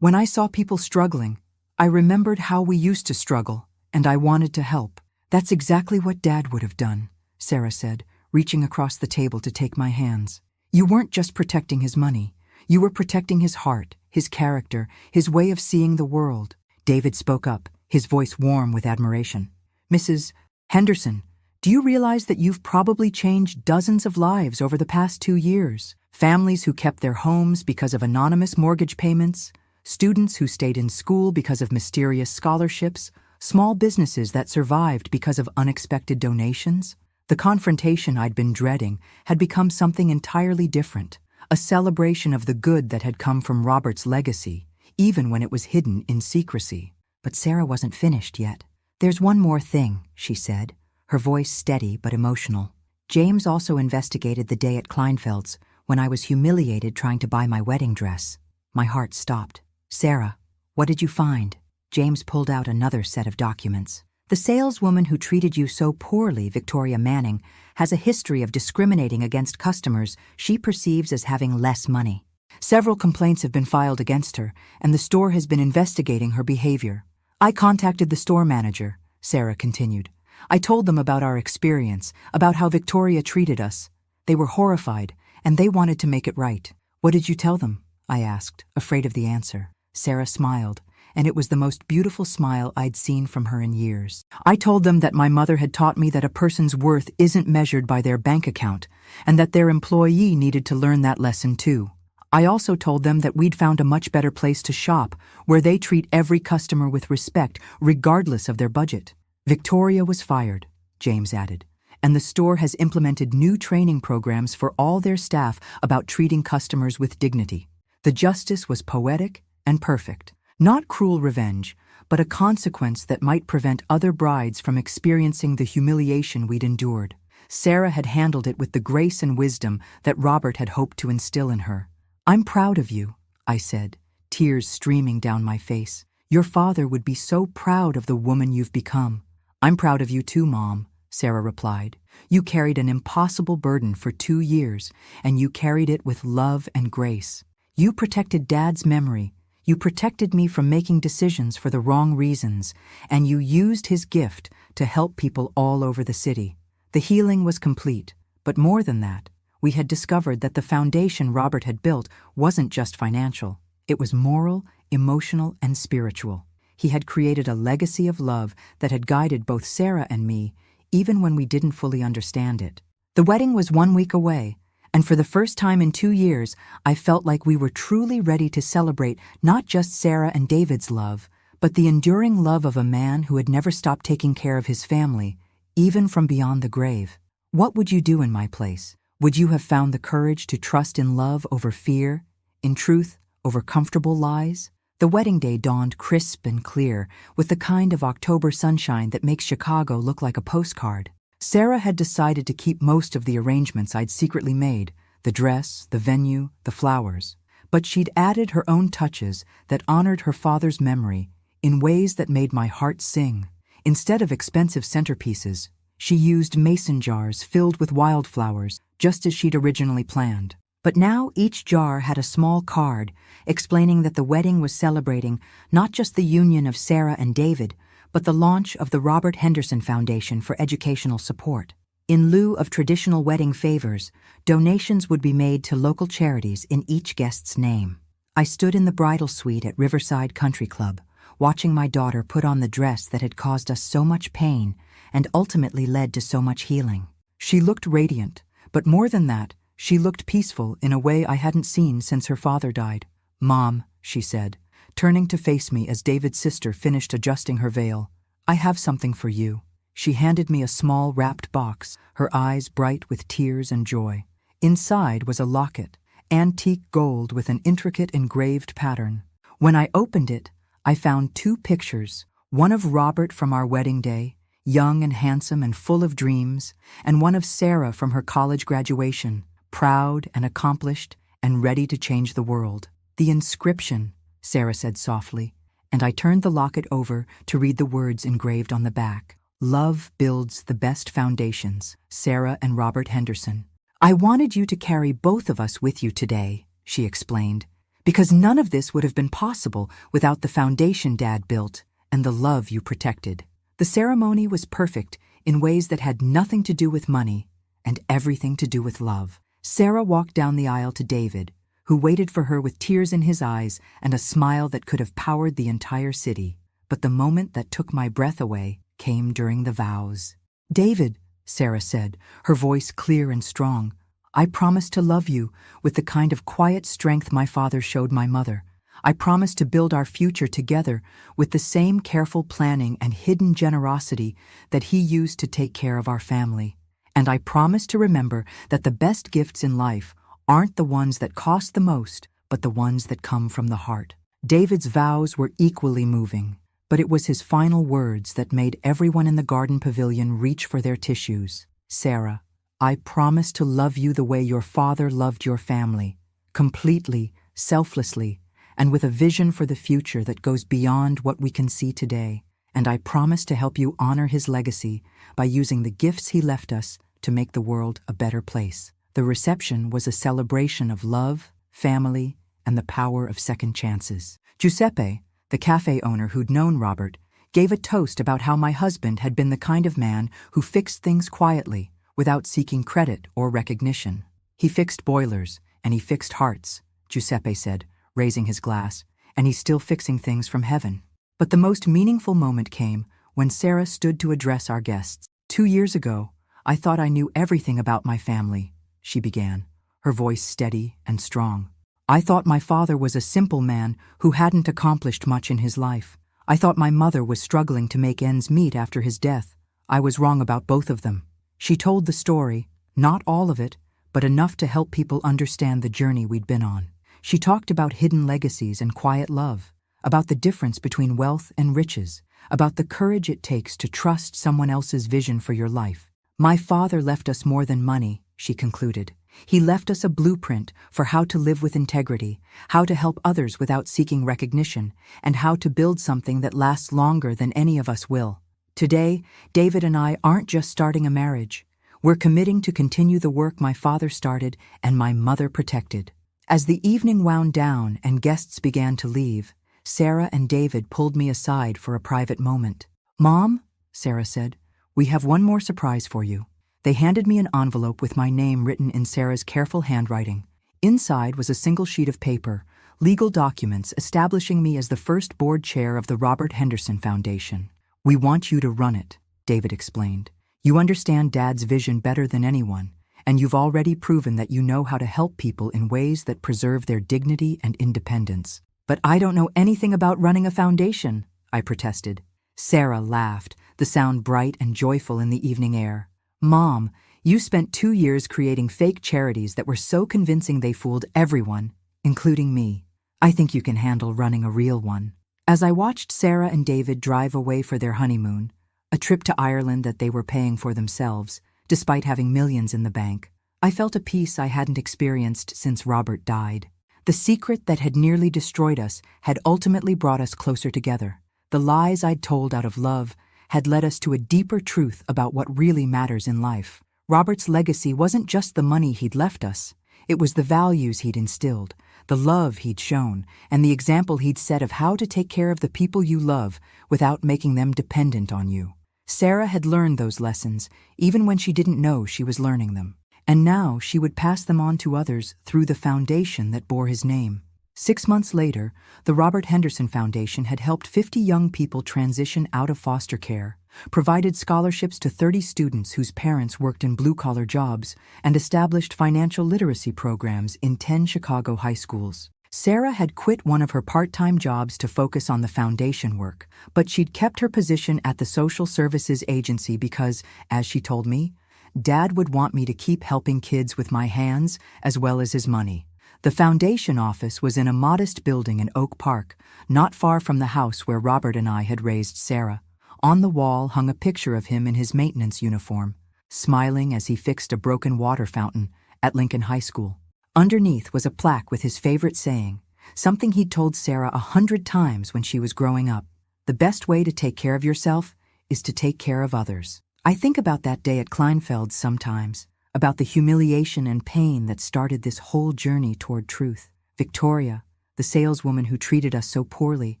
When I saw people struggling, I remembered how we used to struggle, and I wanted to help. That's exactly what Dad would have done, Sarah said, reaching across the table to take my hands. You weren't just protecting his money. You were protecting his heart, his character, his way of seeing the world. David spoke up, his voice warm with admiration. Mrs. Henderson, do you realize that you've probably changed dozens of lives over the past 2 years? Families who kept their homes because of anonymous mortgage payments, students who stayed in school because of mysterious scholarships, small businesses that survived because of unexpected donations. The confrontation I'd been dreading had become something entirely different, a celebration of the good that had come from Robert's legacy, even when it was hidden in secrecy. But Sarah wasn't finished yet. There's one more thing, she said, her voice steady but emotional. James also investigated the day at Kleinfeld's when I was humiliated trying to buy my wedding dress. My heart stopped. Sarah, what did you find? James pulled out another set of documents. The saleswoman who treated you so poorly, Victoria Manning, has a history of discriminating against customers she perceives as having less money. Several complaints have been filed against her, and the store has been investigating her behavior. I contacted the store manager, Sarah continued. I told them about our experience, about how Victoria treated us. They were horrified, and they wanted to make it right. What did you tell them? I asked, afraid of the answer. Sarah smiled, and it was the most beautiful smile I'd seen from her in years. I told them that my mother had taught me that a person's worth isn't measured by their bank account, and that their employee needed to learn that lesson too. I also told them that we'd found a much better place to shop, where they treat every customer with respect, regardless of their budget. Victoria was fired, James added, and the store has implemented new training programs for all their staff about treating customers with dignity. The justice was poetic and perfect. Not cruel revenge, but a consequence that might prevent other brides from experiencing the humiliation we'd endured. Sarah had handled it with the grace and wisdom that Robert had hoped to instill in her. I'm proud of you, I said, tears streaming down my face. Your father would be so proud of the woman you've become. I'm proud of you too, Mom, Sarah replied. You carried an impossible burden for 2 years, and you carried it with love and grace. You protected Dad's memory. You protected me from making decisions for the wrong reasons, and you used his gift to help people all over the city. The healing was complete, but more than that, we had discovered that the foundation Robert had built wasn't just financial. It was moral, emotional, and spiritual. He had created a legacy of love that had guided both Sarah and me, even when we didn't fully understand it. The wedding was 1 week away, and for the first time in 2 years, I felt like we were truly ready to celebrate not just Sarah and David's love, but the enduring love of a man who had never stopped taking care of his family, even from beyond the grave. What would you do in my place? Would you have found the courage to trust in love over fear, in truth over comfortable lies? The wedding day dawned crisp and clear, with the kind of October sunshine that makes Chicago look like a postcard. Sarah had decided to keep most of the arrangements I'd secretly made, the dress, the venue, the flowers. But she'd added her own touches that honored her father's memory in ways that made my heart sing. Instead of expensive centerpieces, she used mason jars filled with wildflowers, just as she'd originally planned. But now each jar had a small card explaining that the wedding was celebrating not just the union of Sarah and David, but the launch of the Robert Henderson Foundation for Educational Support. In lieu of traditional wedding favors, donations would be made to local charities in each guest's name. I stood in the bridal suite at Riverside Country Club, watching my daughter put on the dress that had caused us so much pain and ultimately led to so much healing. She looked radiant, but more than that, she looked peaceful in a way I hadn't seen since her father died. "Mom," she said, turning to face me as David's sister finished adjusting her veil, "I have something for you." She handed me a small wrapped box, her eyes bright with tears and joy. Inside was a locket, antique gold with an intricate engraved pattern. When I opened it, I found 2 pictures, one of Robert from our wedding day, young and handsome and full of dreams, and one of Sarah from her college graduation, proud and accomplished and ready to change the world. "The inscription," Sarah said softly, and I turned the locket over to read the words engraved on the back. "Love builds the best foundations, Sarah and Robert Henderson." "I wanted you to carry both of us with you today," she explained, "because none of this would have been possible without the foundation Dad built and the love you protected." The ceremony was perfect in ways that had nothing to do with money and everything to do with love. Sarah walked down the aisle to David, who waited for her with tears in his eyes and a smile that could have powered the entire city. But the moment that took my breath away came during the vows. "David," Sarah said, her voice clear and strong, "I promise to love you with the kind of quiet strength my father showed my mother. I promise to build our future together with the same careful planning and hidden generosity that he used to take care of our family. And I promise to remember that the best gifts in life aren't the ones that cost the most, but the ones that come from the heart." David's vows were equally moving, but it was his final words that made everyone in the garden pavilion reach for their tissues. "Sarah, I promise to love you the way your father loved your family, completely, selflessly, and with a vision for the future that goes beyond what we can see today. And I promise to help you honor his legacy by using the gifts he left us to make the world a better place." The reception was a celebration of love, family, and the power of second chances. Giuseppe, the cafe owner who'd known Robert, gave a toast about how my husband had been the kind of man who fixed things quietly, without seeking credit or recognition. "He fixed boilers, and he fixed hearts," Giuseppe said, raising his glass, "and he's still fixing things from heaven." But the most meaningful moment came when Sarah stood to address our guests. "2 years ago, I thought I knew everything about my family," she began, her voice steady and strong. "I thought my father was a simple man who hadn't accomplished much in his life. I thought my mother was struggling to make ends meet after his death. I was wrong about both of them." She told the story, not all of it, but enough to help people understand the journey we'd been on. She talked about hidden legacies and quiet love, about the difference between wealth and riches, about the courage it takes to trust someone else's vision for your life. "My father left us more than money," she concluded. "He left us a blueprint for how to live with integrity, how to help others without seeking recognition, and how to build something that lasts longer than any of us will. Today, David and I aren't just starting a marriage. We're committing to continue the work my father started and my mother protected." As the evening wound down and guests began to leave, Sarah and David pulled me aside for a private moment. "Mom," Sarah said, "we have one more surprise for you." They handed me an envelope with my name written in Sarah's careful handwriting. Inside was a single sheet of paper, legal documents establishing me as the first board chair of the Robert Henderson Foundation. "We want you to run it," David explained. "You understand Dad's vision better than anyone, and you've already proven that you know how to help people in ways that preserve their dignity and independence." "But I don't know anything about running a foundation," I protested. Sarah laughed, the sound bright and joyful in the evening air. "Mom, you spent 2 years creating fake charities that were so convincing they fooled everyone, including me. I think you can handle running a real one." As I watched Sarah and David drive away for their honeymoon, a trip to Ireland that they were paying for themselves, despite having millions in the bank, I felt a peace I hadn't experienced since Robert died. The secret that had nearly destroyed us had ultimately brought us closer together. The lies I'd told out of love had led us to a deeper truth about what really matters in life. Robert's legacy wasn't just the money he'd left us. It was the values he'd instilled, the love he'd shown, and the example he'd set of how to take care of the people you love without making them dependent on you. Sarah had learned those lessons, even when she didn't know she was learning them. And now she would pass them on to others through the foundation that bore his name. 6 months later, the Robert Henderson Foundation had helped 50 young people transition out of foster care, provided scholarships to 30 students whose parents worked in blue-collar jobs, and established financial literacy programs in 10 Chicago high schools. Sarah had quit one of her part-time jobs to focus on the foundation work, but she'd kept her position at the social services agency because, as she told me, Dad would want me to keep helping kids with my hands as well as his money. The foundation office was in a modest building in Oak Park, not far from the house where Robert and I had raised Sarah. On the wall hung a picture of him in his maintenance uniform, smiling as he fixed a broken water fountain at Lincoln High School. Underneath was a plaque with his favorite saying, something he'd told Sarah 100 times when she was growing up. The best way to take care of yourself is to take care of others. I think about that day at Kleinfeld's sometimes, about the humiliation and pain that started this whole journey toward truth. Victoria, the saleswoman who treated us so poorly,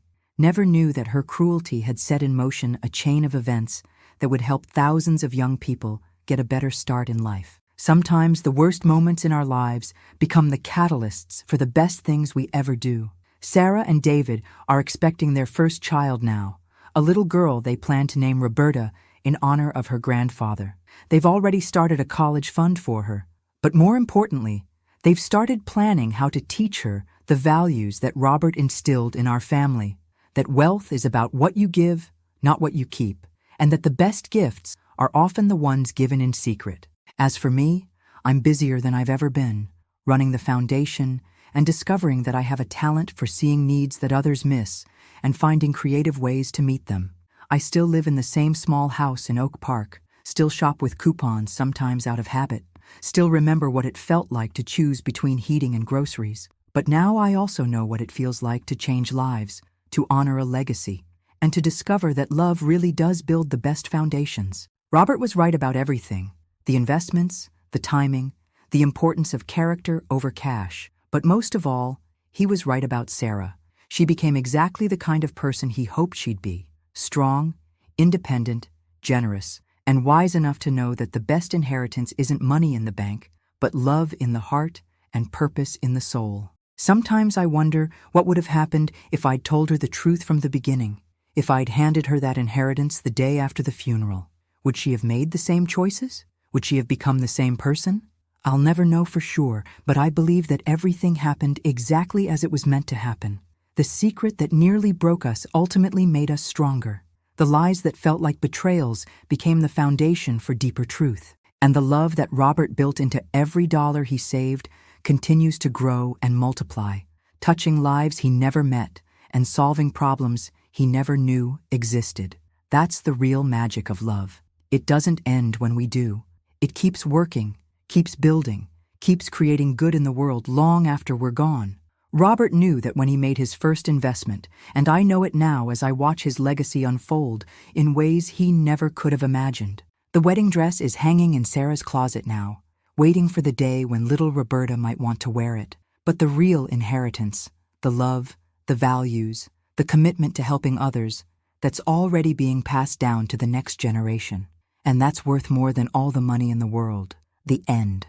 never knew that her cruelty had set in motion a chain of events that would help thousands of young people get a better start in life. Sometimes the worst moments in our lives become the catalysts for the best things we ever do. Sarah and David are expecting their first child now, a little girl they plan to name Roberta in honor of her grandfather. They've already started a college fund for her, but more importantly, they've started planning how to teach her the values that Robert instilled in our family, that wealth is about what you give, not what you keep, and that the best gifts are often the ones given in secret. As for me, I'm busier than I've ever been, running the foundation and discovering that I have a talent for seeing needs that others miss and finding creative ways to meet them. I still live in the same small house in Oak Park, still shop with coupons sometimes out of habit, still remember what it felt like to choose between heating and groceries. But now I also know what it feels like to change lives, to honor a legacy, and to discover that love really does build the best foundations. Robert was right about everything: the investments, the timing, the importance of character over cash. But most of all, he was right about Sarah. She became exactly the kind of person he hoped she'd be: strong, independent, generous, and wise enough to know that the best inheritance isn't money in the bank, but love in the heart and purpose in the soul. Sometimes I wonder what would have happened if I'd told her the truth from the beginning, if I'd handed her that inheritance the day after the funeral. Would she have made the same choices? Would she have become the same person? I'll never know for sure, but I believe that everything happened exactly as it was meant to happen. The secret that nearly broke us ultimately made us stronger. The lies that felt like betrayals became the foundation for deeper truth. And the love that Robert built into every dollar he saved continues to grow and multiply, touching lives he never met and solving problems he never knew existed. That's the real magic of love. It doesn't end when we do. It keeps working, keeps building, keeps creating good in the world long after we're gone. Robert knew that when he made his first investment, and I know it now as I watch his legacy unfold in ways he never could have imagined. The wedding dress is hanging in Sarah's closet now, waiting for the day when little Roberta might want to wear it. But the real inheritance, the love, the values, the commitment to helping others, that's already being passed down to the next generation. And that's worth more than all the money in the world. The end.